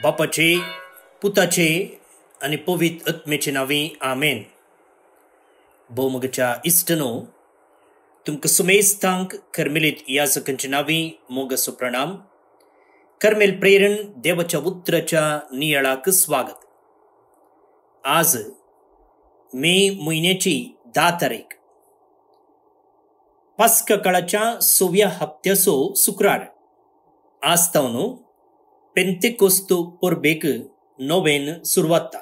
बापाचे, पुताचे आणि पवित्र आत्म्याचे नावे आमेन. भौमगच्या इष्टनो तुमका सुमेस्तांक कर्मेलित याजकांच्या नावे मोगस प्रणाम. कर्मेल प्रेरण देवाच्या उतराच्या नियाळाक स्वागत. आज मे महिन्याची 10 तारीख, पास्का काळाच्या 6व्या हप्त्याचो शुक्रार. आज तावनो पेंतेकोस्तो परबेक नोवेन सुरुवात.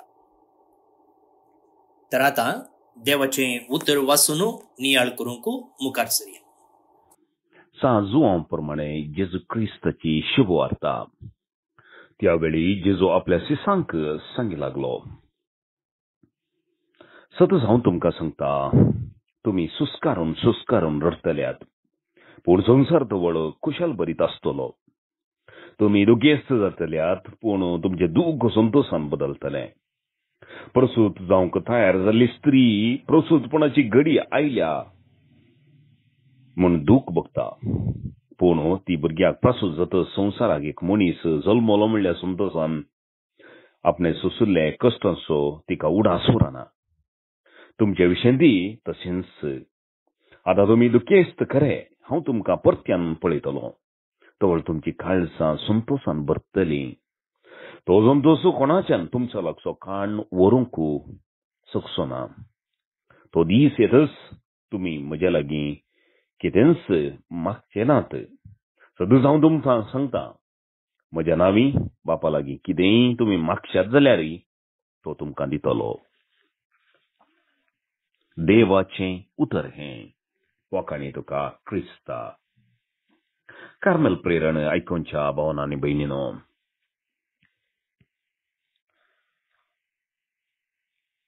तर आता देवाचे उतर वाचून नियाळ करूंक मुखार सरूया. प्रमाणे जेजू ख्रिस्ताची शुभवार्ता. त्यावेळी जेजू आपल्या शिसांक सांगी लागलो, सतत हांव तुमकां सांगता, तुम्ही सुस्कारून रडतल्यात, पूण संवसार तवळ कुशल बरीत आसतलो. तुम्ही दुखेस्त जातल्यात, पूण तुमचे दूख संतोषान बदलतले. प्रसूत जावंक तयार जाल्ली स्त्री प्रसूतपणाची घडी आयल्या म्हूण दूख बगता, पूण ती भुरग्याक प्रसूत जाता संवसाराक एक मनीस जल्मलो म्हणल्या संतोषान आपणे सोंसुल्ले कश्टांचो तिका उडास उरना. तुमचे विशेंती तशेंच. आतां तुमी दुखेस्त खरे, हांव तुमकां परत्यान पळयतलो. तवळ तुमची काळजां संतोषान भरतली. तो संतोष कोणाच्यान तुमचो लागचो काण व्हरूंक शकचो ना. तो दीस येतच तुमी म्हजे लागीं कितेंच मागचे नात. सदूच हांव तुमकां सांगता, म्हज्या नांवी बापा लागीं कितेंय तुमी मागशात जाल्यार तो तुमकां दितलो. देवाचें उतर हें. वखाणी तुका क्रिस्ता. कार्मेल प्रेरण आयकोनच्या भावांनो आनी भयणीनो,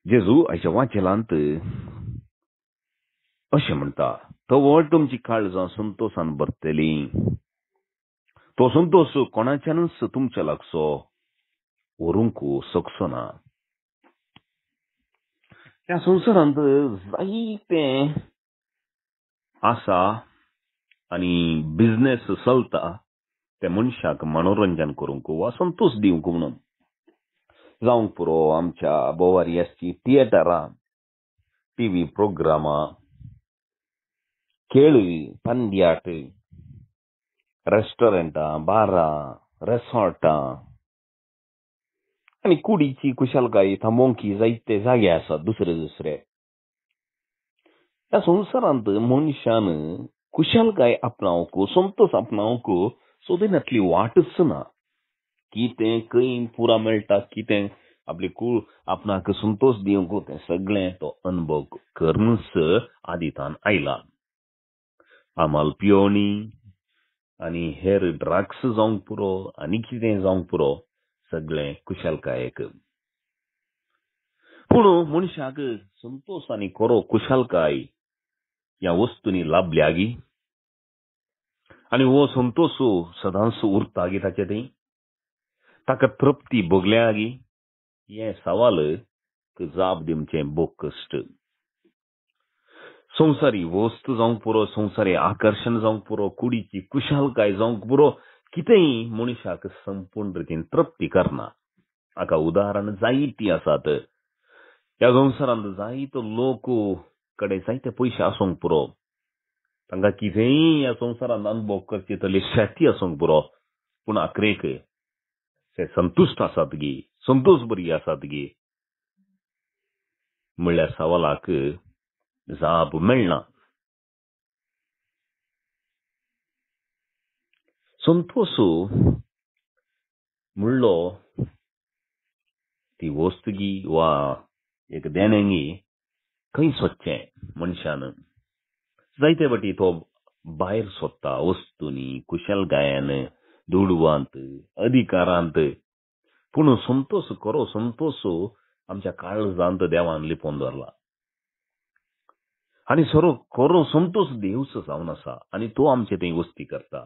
जेजू आयच्या वाचेलांत अशें म्हणटा, तवळ तुमची काळजां संतोषान भरतली. तो संतोष कोणाच्यानच तुमच्या लागचो व्हरूंक शकचो ना. ह्या संवसारांत जायते आसा आनी बिझनेस चलता ते मनशाक मनोरंजन करूंक वा संतोष दिवंक म्हणून. जावंक पुरो आमच्या बोवारी आसची थिएटरां, टीव्ही प्रोग्रामां, खेळ, पंद्याट, रेस्टॉरंटां, बारां, रेसॉर्टां आनी कुडीची कुशलकाय थांबोवंकी जायते जागे आसात दुसरे. ह्या संवसारांत मनशान कुशलकाय आपणावंक, संतोष आपणावंक सोदिनातली वाटच ना. कितें खंय पुरा मेळटा, कितें आपली कूळ आपणाक संतोष दिवंक, तें सगळें तो अनुभव करूनच आदितान आयला. आमाल पियोनी आनी हेर ड्रग्स जावंक पुरो, आनी कितें जावंक पुरो, सगळें कुशलकायेक. पूण मनशाक संतोष आनी खरो कुशलकाय ह्या वस्तूंनी लाभल्या गी, आनी हो संतोष सदांच उरता गी ताचे थंय, ताका तृप्ती भोगल्या गी, हे सवाल जाप दिवचें बोग कश्ट. संवसारी वस्त जावंक पुरो, संवसारी आकर्शण जावंक पुरो, कुडीची कुशलकाय जावंक पुरो, कितेंय मनशाक संपूर्ण रितीन तृप्ती करना. हाका उदाहरण जायतीं आसात. ह्या संवसारांत जायतो लोक कडेन जायते पयशे आसूंक पुरो, तांकां कितेंय ह्या संवसारांत अनुभव करचे तले शेती आसूंक पुरो, पूण आखरेक ते संतुश्ट आसात गी, संतोष बरी आसात गी म्हणल्यार सवालाक जाप मेळना. संतोष म्हणलो ती वस्त गी वा एक देणगी खंय सोदचें मनशान. जायते फावटी तो भायर सोदता वस्तूंनी, कुशलकायेन, दुडवांत, अधिकारांत. पूण संतोष, खरो संतोष आमच्या काळजांत देवान लिपोवन दवरला. आनी खरो संतोष देवच जावन आसा, आनी तो आमचे थंय वस्ती करता.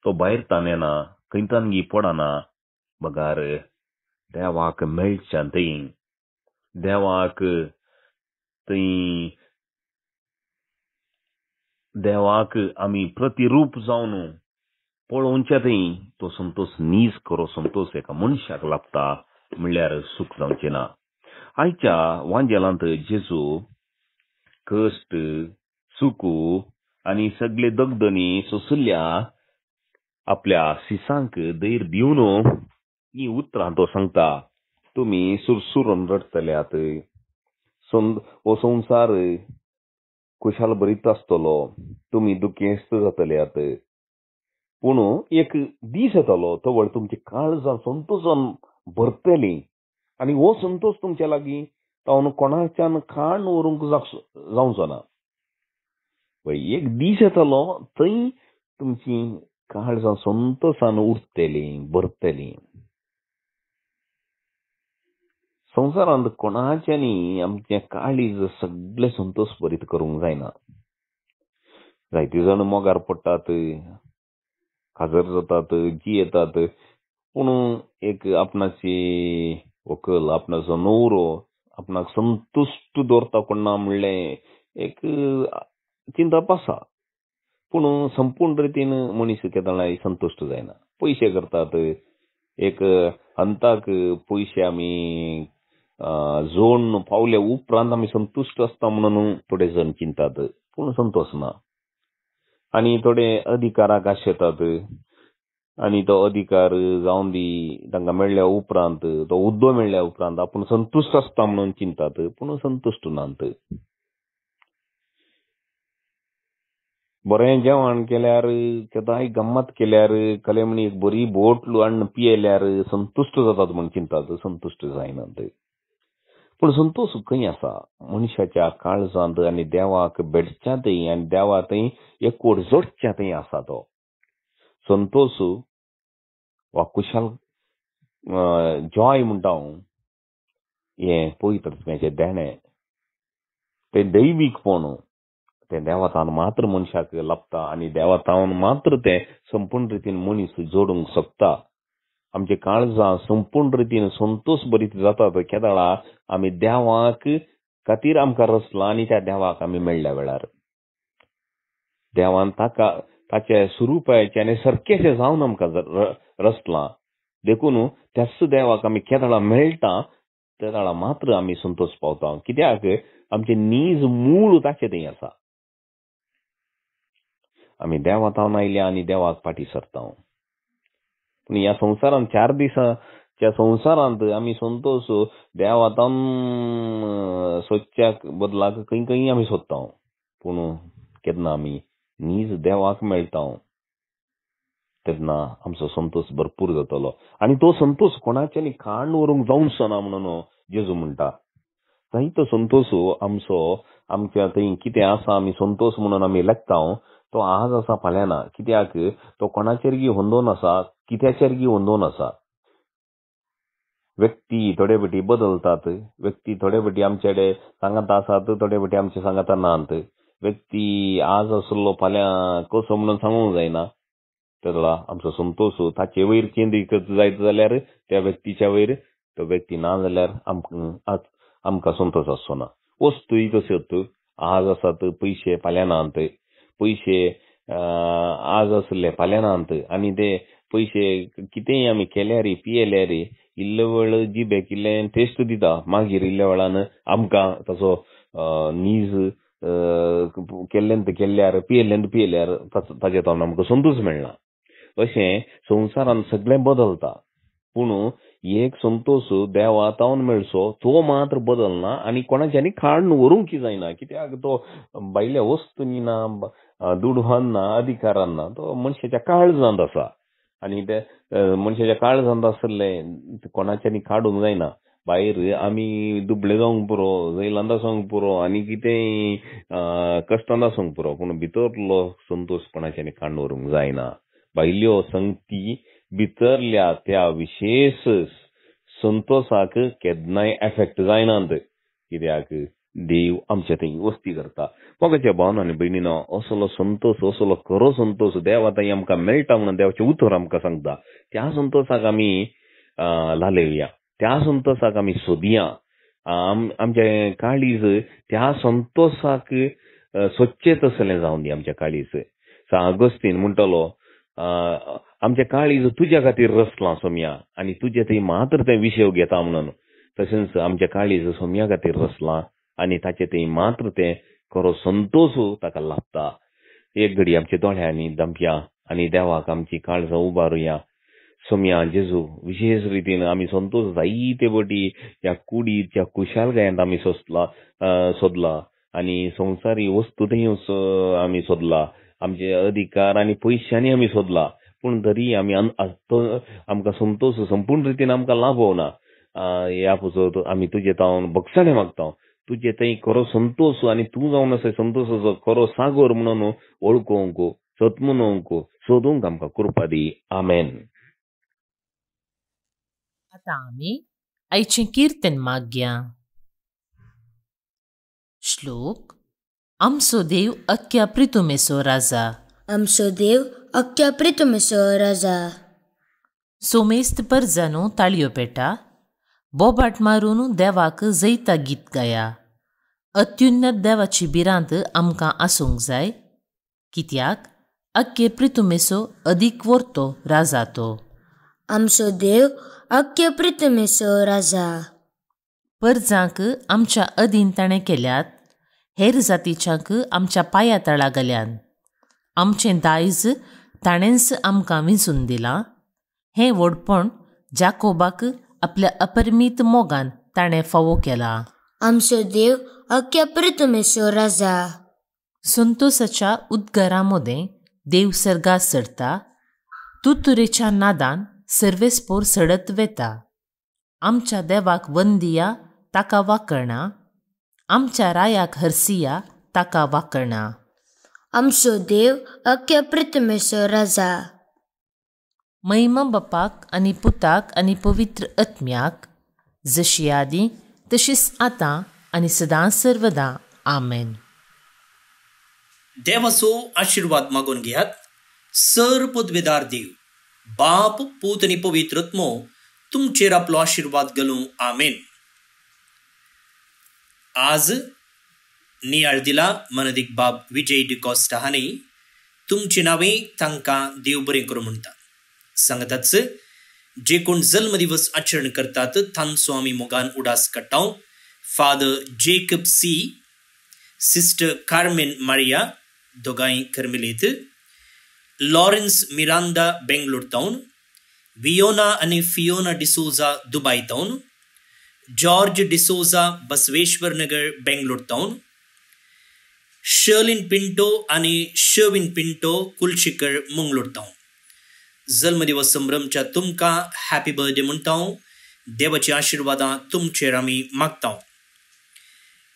तो भायर तानेना, खंय तानगी पडना, बगार देवाक मेळच्या थंय, देवाक थंय देवाक आमी प्रतिरूप जावन पळोवच्यातय तो संतोष नीज खरो संतोष एका मनशाक लाभता म्हणल्यार सुख जावचें ना. आयच्या वांजेलांत जेजू कश्ट, सुकू आनी सगळे दगदनी सोसल्या आपल्या शिसांक धैर्य दिवन ही उतरां तो सांगता. तुमी सुरसुरून रडतल्यात, हो संवसार खुशाल बरीत आसतलो, तुमी दुखेस्त जातल्यात, पूण एक दीस येतलो तवळ तुमची काळजां संतोषान भरतली आनी हो संतोष तुमच्या लागीं तावन कोणाच्यान खाण व्हरूंक जावचो ना. एक दीस येतलो थंय तुमची काळजां संतोषान उरतली, भरतली. संवसारांत कोणाच्यानी आमचें काळीज सगळे संतोष भरीत करूंक जायना. जायते जण मोगार पडटात, काजर जातात, जियेतात, पूण एक आपणाची व्हंकल, आपणाचो न्हवरो आपणाक संतुश्ट दवरता कोण ना म्हणलें एक चिंतप आसा. पूण संपूर्ण रितीन मनीस केन्ना संतुश्ट जायना. पयशे करतात, एक अंताक पयशे आमी जोडून पावले उपरांत आमी संतुश्ट आसता म्हणून थोडे जण चिंतात, पूण संतोष ना. आनी थोडे अधिकाराक आशेतात आनी तो अधिकार जावन दी तांकां मेळ्ळ्या उपरांत, तो हुद्दो मेळ्ळ्या उपरांत आपूण संतुश्ट आसता म्हणून चिंतात, पूण संतुश्ट नात. बरें जेवण केल्यार, केदांय गम्मत केल्यार, कले म्हणी एक बरी बोट हाडून पियेल्यार संतुश्ट जातात म्हूण चिंतात, संतुश्ट जायनात. पूण संतोष खंय आसा? मनशाच्या काळजांत आनी देवाक भेटच्यातय आनी देवा थंय एकवट जोडच्यातय आसा तो संतोष वा कुशाल जॉय म्हणटा हांव. हें पवित्रात्म्याचें देणें, तें दैवीकपण तें देवातान मात्र मनशाक लाभता आनी देवातान मात्र तें संपूर्ण रितीन मनीस जोडूंक शकता. आमचे काळजां संपूर्ण रितीन संतोष भरीत जातात केदाळा आमी देवाक खातीर आमकां रचला आनी त्या देवाक आमी मेळ्ळ्या वेळार देवान ताचे स्वरुपाचे आनी सारकेशें जावन आमकां रचलां. देखून त्याच देवाक आमी केदाळा मेळटा तेदाळा मात्र आमी संतोष पावता. कित्याक आमचे नीज मूळ ताचे थंय आसा. आमी देवातावन आयल्या आनी देवाक फाटीं सरता. पूण ह्या संवसारांत 4 दिसाच्या संवसारांत आमी संतोष देवातावन सोदच्या बदलाक खंय खंय आमी सोदता. पूण केन्ना आमी नीज देवाक मेळटा तेन्ना आमचो संतोष भरपूर जातलो. आनी तो संतोष कोणाच्यानी खाण व्हरूंक जावचो ना म्हणून जेजू म्हणटा. थंय तो संतोष आमच्या थंय कितें आसा आमी संतोष म्हणून आमी लेखता तो आज आसा फाल्यां ना. कित्याक तो कोणाचेरगी होंदोन आसा, कित्याचेरगी होंदोन आसा. व्यक्ती थोडे फावटी बदलतात, व्यक्ती थोडे फावटी आमचे कडेन सांगात आसात, थोडे फावटी आमचे सांगात नात. व्यक्ती आज आसलो फाल्यां कसो म्हणून सांगूंक जायना. तेदला आमचो संतोष ताचे वयर केंद्रीकृत जायत जाल्यार त्या व्यक्तीच्या वयर, तो व्यक्ती ना जाल्यार आमकां संतोष आसचो ना. वस्तूय तश्योच आज आसात, पयशे फाल्यां नात. पयशे आज आसले फाल्यां नात आनी ते पयशे कितेंय आमी केल्यार पियेल्यार इल्ले वेळ जिबेक इल्लें टेस्ट दिता, मागीर इल्ल्या वेळान आमकां ताचो नीज केल्लेंत केल्यार पियेल्यार ताचे तावन आमकां संतोष मेळना. अशें संवसारांत सगळें बदलता, पूण एक संतोष देवा तावन मेळचो तो मात्र बदलना आनी कोणाच्यानी खाण व्हरूंक जायना. कित्याक तो भायल्या वस्तूंनी ना, दुडवान ना, अधिकारान ना, तो मनशाच्या काळजांत आसा. आनी ते मनशाच्या काळजांत आसलें कोणाच्यानी काडूंक जायना. भायर आमी दुबळे जावंक पुरो, जैलांत आसूंक पुरो आनी कितेंय कश्टांत आसूंक पुरो, पूण भितरलो संतोष कोणाच्यानी काडून व्हरूंक जायना. भायल्यो संगती भितरल्या त्या विशेष संतोषाक केन्नाय एफेक्ट जायनात. कित्याक देव आमच्या थंय वस्ती करता. मोगाच्या भावन आनी भयणीनो, असलो संतोष, असलो खरो संतोष देवा थंय आमकां मेळटा म्हणून देवाचें उतर आमकां सांगता. त्या संतोषाक आमी लालया, त्या संतोषाक आमी सोदया. आमचें काळीज त्या संतोषाक स्वच्छेत असलें जावन दी. आमचें काळीज सा अगस्तीन म्हणटलो आमच्या काळीज तुज्या खातीर रचलां सोम्या, आनी तुजे थंय मात्र ते विशय घेता म्हणून. तशेंच आमच्या काळीज सोम्या खातीर रचलां आनी ताचे थंय मात्र ते खरो संतोष ताका लाभता. एक घडी आमच्या दोळ्यांनी दंपया आनी देवाक आमची काळजां उबारुया. सोम्या जेजू विशेष रितीन आमी संतोष जायते फावटी ह्या कुडीत ह्या कुशालकायेंत आमी सोदला आनी संवसारी वस्तू थंय आमी सोदला, आमचे अधिकार आनी पयशांनी आमी सोदला, पूण तरी आमी आमकां संतोष संपूर्ण रितीन आमकां लाभोवना. ह्या पुसत आमी तुजे तावन भक्षाणे मागता. तुजे थंय खरो संतोष आनी तूं जावन असो संतोषाचो खरो सागर म्हणून वळखूंक, सतमुनोवंक, सोदूंक आमकां कृपा दी. आमेन. आता आमी आयचें कीर्तन मागया. श्लोक. आमचो देव अख्ख्या प्रितुमेचो राजा. आमचो देव अख्ख्या प्रितुमेचो राजा. सोमेस्त परजानो ताळयो पेटा. बोबाट मारून देवाक जैता गीत गाया. अत्युन्नत देवाची बिरांत आमकां आसूंक जाय, कित्याक अख्खे प्रितुमेचो अदीक वर्तो राजा तो. आमचो देव अख्ख्या प्रितुमेचो राजा. परजांक आमच्या अधीन ताणें केल्यात, हेर जातीच्यांक आमच्या पांया तळा घाल्यान. आमचें दायज ताणेंच आमकां विंचून दिलां. हें व्हडपण जाकोबाक आपल्या अपरिमीत मोगान ताणें फावो केला. आमचो देव अख्ख्या प्रितुमेचो राजा. संतोषाच्या उद्गारांमोदें देव सर्गास चडटा. तुतुरेच्या नादान सर्वेस्पोर सडत वेता. आमच्या देवाक वंदिया ताका वाकणा. आमच्या रायाक हरसिया ताका वाकणा. आमचो देव अख्ख्या प्रितुमेचो राजा. महिमा बापाक आनी पुताक आनी पवित्र आत्म्याक, जशी आदी तशीच आतां आनी सदां सर्वदा. आमेन. देवाचो आशिर्वाद मागून घेयात. सर पदवेदार देव, बाप, पूत आनी पवित्र आत्मो तुमचेर आपलो आशिर्वाद घालूं. आमेन. आज नियाळ दिला मनदीक बाब विजय डिकॉस्टा हांणी तुमचे नावें तांकां देव बरें करूं म्हणटा. सांगताच जे कोण जल्म दिवस आचरण करतात तांचो आमी मोगान उडास काडटा. Father Jacob C, sister Carmen Maria, दोगांय कर्मेलीत, लॉरेन्स मिरांदा बेंगलोर टावन, वियोना आनी फियोना डिसोजा दुबय टावन, जॉर्ज डिसोजा बसवेश्वर नगर बेंगलोर टावन, शर्लिन पिंटो आनी शर्विन पिंटो कुलशिकर मंगलोर टावन. जल्मदिवस संभ्रमच्या तुमकां हॅपी बर्थडे म्हणटा. देवाची आशिर्वादां तुमचेर आमी मागता.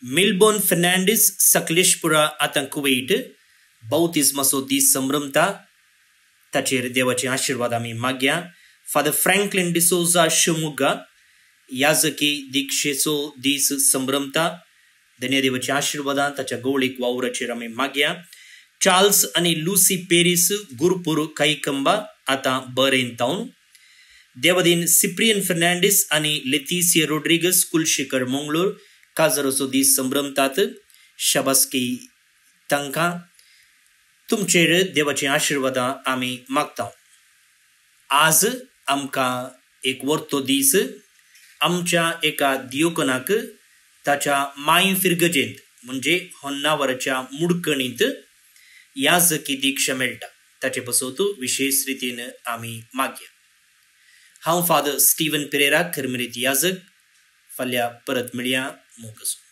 मिलबोर्न फर्नांडीस, सकलेशपुरा, आतां कुवेट, बौतिस्माचो दीस संभ्रमता. ताचेर देवाची आशिर्वाद आमी मागया. फादर फ्रँकलिन डिसोजा, शिवमोग्गा, याजकी दिक्षेचो दीस संभ्रमता. धन्यदेवाची आशिर्वादां ताच्या गवळीक वावराचेर आमी मागया. चार्ल्स आनी लुसी पेरीस, गुरपूर, कैकंबा, आतां बरेन टावन. देवादीन सिप्रियन फर्नांडीस आनी लेतिसिया रोड्रिगस, कुलशिकर मंगलोर, काजराचो दीस संभ्रमतात. शाबासकी तांकां. तुमचेर देवाची आशिर्वादां आमी मागता. आज आमकां एक वर्तो दीस आमच्या एका दियोकनाक ताच्या माय फिरगजेंत म्हणजे होन्नावराच्या मुडकणींत याजकी दिक्षा मेळटा. ताचे बसोत विशेष रितीन आमी मागया. हांव फादर स्टीवन पेरेरा, कर्मेलीत याजक. फाल्यां परत मेळया. मोग आसूं.